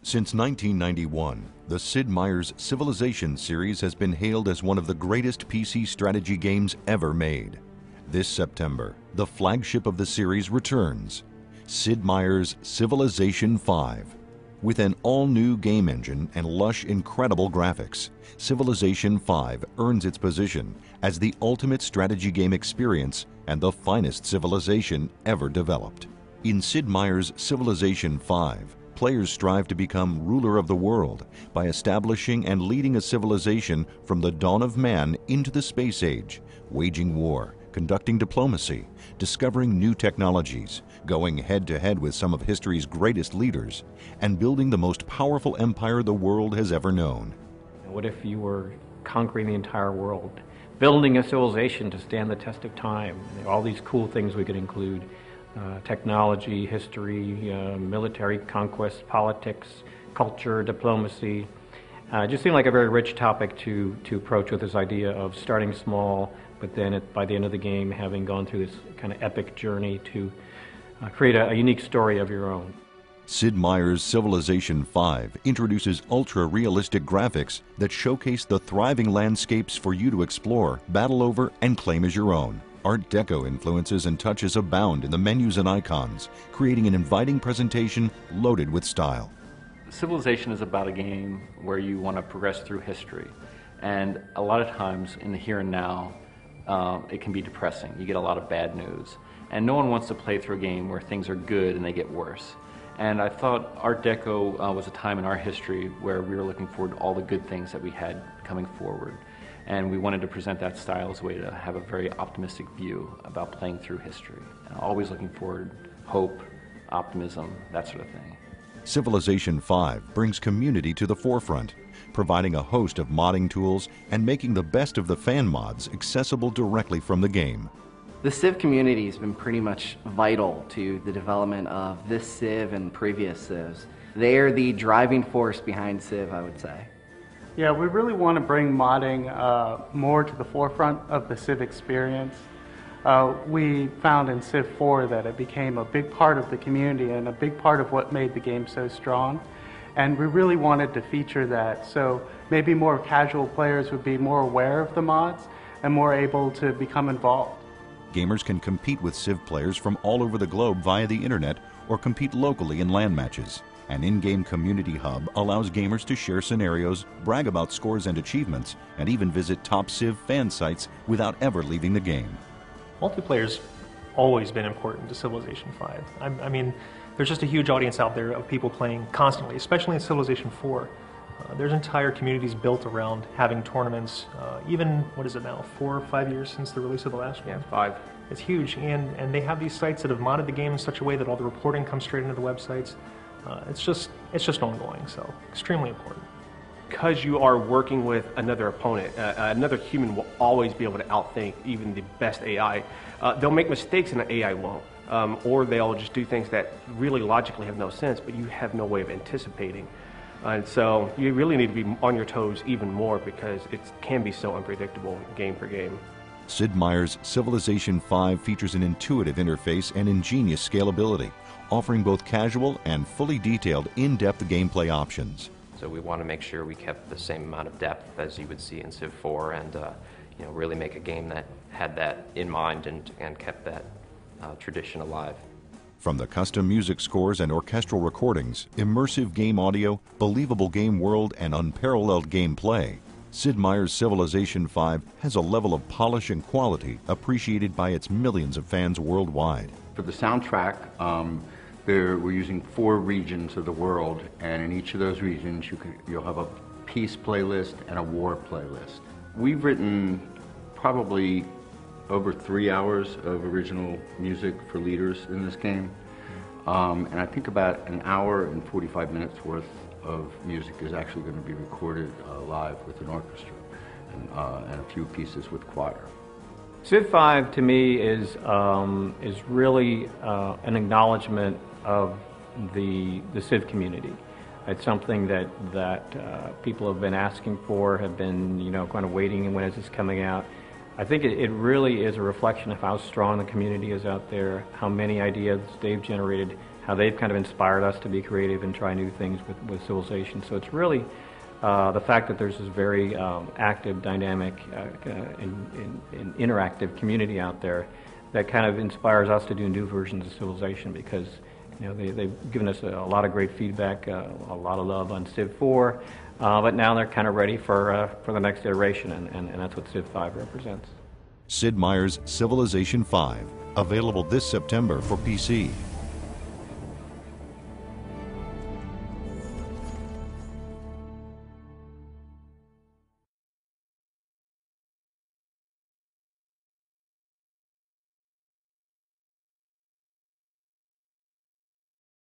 Since 1991, the Sid Meier's Civilization series has been hailed as one of the greatest PC strategy games ever made. This September, the flagship of the series returns, Sid Meier's Civilization V. With an all-new game engine and lush, incredible graphics, Civilization V earns its position as the ultimate strategy game experience and the finest civilization ever developed. In Sid Meier's Civilization V, players strive to become ruler of the world by establishing and leading a civilization from the dawn of man into the space age, waging war, conducting diplomacy, discovering new technologies, going head-to-head with some of history's greatest leaders, and building the most powerful empire the world has ever known. What if you were conquering the entire world, building a civilization to stand the test of time? All these cool things we could include. Technology, history, military conquest, politics, culture, diplomacy. It just seemed like a very rich topic to approach with this idea of starting small, but then by the end of the game having gone through this kind of epic journey to create a unique story of your own. Sid Meier's Civilization V introduces ultra-realistic graphics that showcase the thriving landscapes for you to explore, battle over, and claim as your own. Art Deco influences and touches abound in the menus and icons, creating an inviting presentation loaded with style. Civilization is about a game where you want to progress through history, and a lot of times in the here and now it can be depressing. You get a lot of bad news, and no one wants to play through a game where things are good and they get worse. And I thought Art Deco was a time in our history where we were looking forward to all the good things that we had coming forward. And we wanted to present that style as a way to have a very optimistic view about playing through history. And always looking forward, hope, optimism, that sort of thing. Civilization V brings community to the forefront, providing a host of modding tools and making the best of the fan mods accessible directly from the game. The Civ community has been pretty much vital to the development of this Civ and previous Civs. They are the driving force behind Civ, I would say. Yeah, we really want to bring modding more to the forefront of the Civ experience. We found in Civ 4 that it became a big part of the community and a big part of what made the game so strong. And we really wanted to feature that, so maybe more casual players would be more aware of the mods and more able to become involved. Gamers can compete with Civ players from all over the globe via the internet or compete locally in LAN matches. An in-game community hub allows gamers to share scenarios, brag about scores and achievements, and even visit top Civ fan sites without ever leaving the game. Multiplayer's always been important to Civilization V. I mean, there's just a huge audience out there of people playing constantly, especially in Civilization 4. There's entire communities built around having tournaments, even, what is it now, 4 or 5 years since the release of the last one? Yeah, 5. It's huge, and they have these sites that have modded the game in such a way that all the reporting comes straight into the websites. It's just ongoing, so extremely important. Because you are working with another opponent, another human will always be able to outthink even the best AI. They'll make mistakes and the AI won't. Or they'll just do things that really logically have no sense, but you have no way of anticipating. And so you really need to be on your toes even more because it can be so unpredictable game for game. Sid Meier's Civilization V features an intuitive interface and ingenious scalability, offering both casual and fully detailed in-depth gameplay options. So we want to make sure we kept the same amount of depth as you would see in Civ 4 and really make a game that had that in mind and kept that tradition alive. From the custom music scores and orchestral recordings, immersive game audio, believable game world, and unparalleled gameplay, Sid Meier's Civilization V has a level of polish and quality appreciated by its millions of fans worldwide. For the soundtrack, we're using 4 regions of the world, and in each of those regions you'll have a peace playlist and a war playlist. We've written probably over 3 hours of original music for leaders in this game, and I think about an hour and 45 minutes worth of music is actually going to be recorded live with an orchestra and a few pieces with choir. Civ 5 to me is really an acknowledgement of the Civ community. It's something that people have been asking for, have been kind of waiting, and when is this coming out? I think it really is a reflection of how strong the community is out there, how many ideas they've generated, how they've kind of inspired us to be creative and try new things with Civilization. So it's really the fact that there's this very active, dynamic, and interactive community out there that kind of inspires us to do new versions of Civilization, because they've given us a lot of great feedback, a lot of love on Civ 4, but now they're kind of ready for the next iteration, and that's what Civ 5 represents. Sid Meier's Civilization 5, available this September for PC.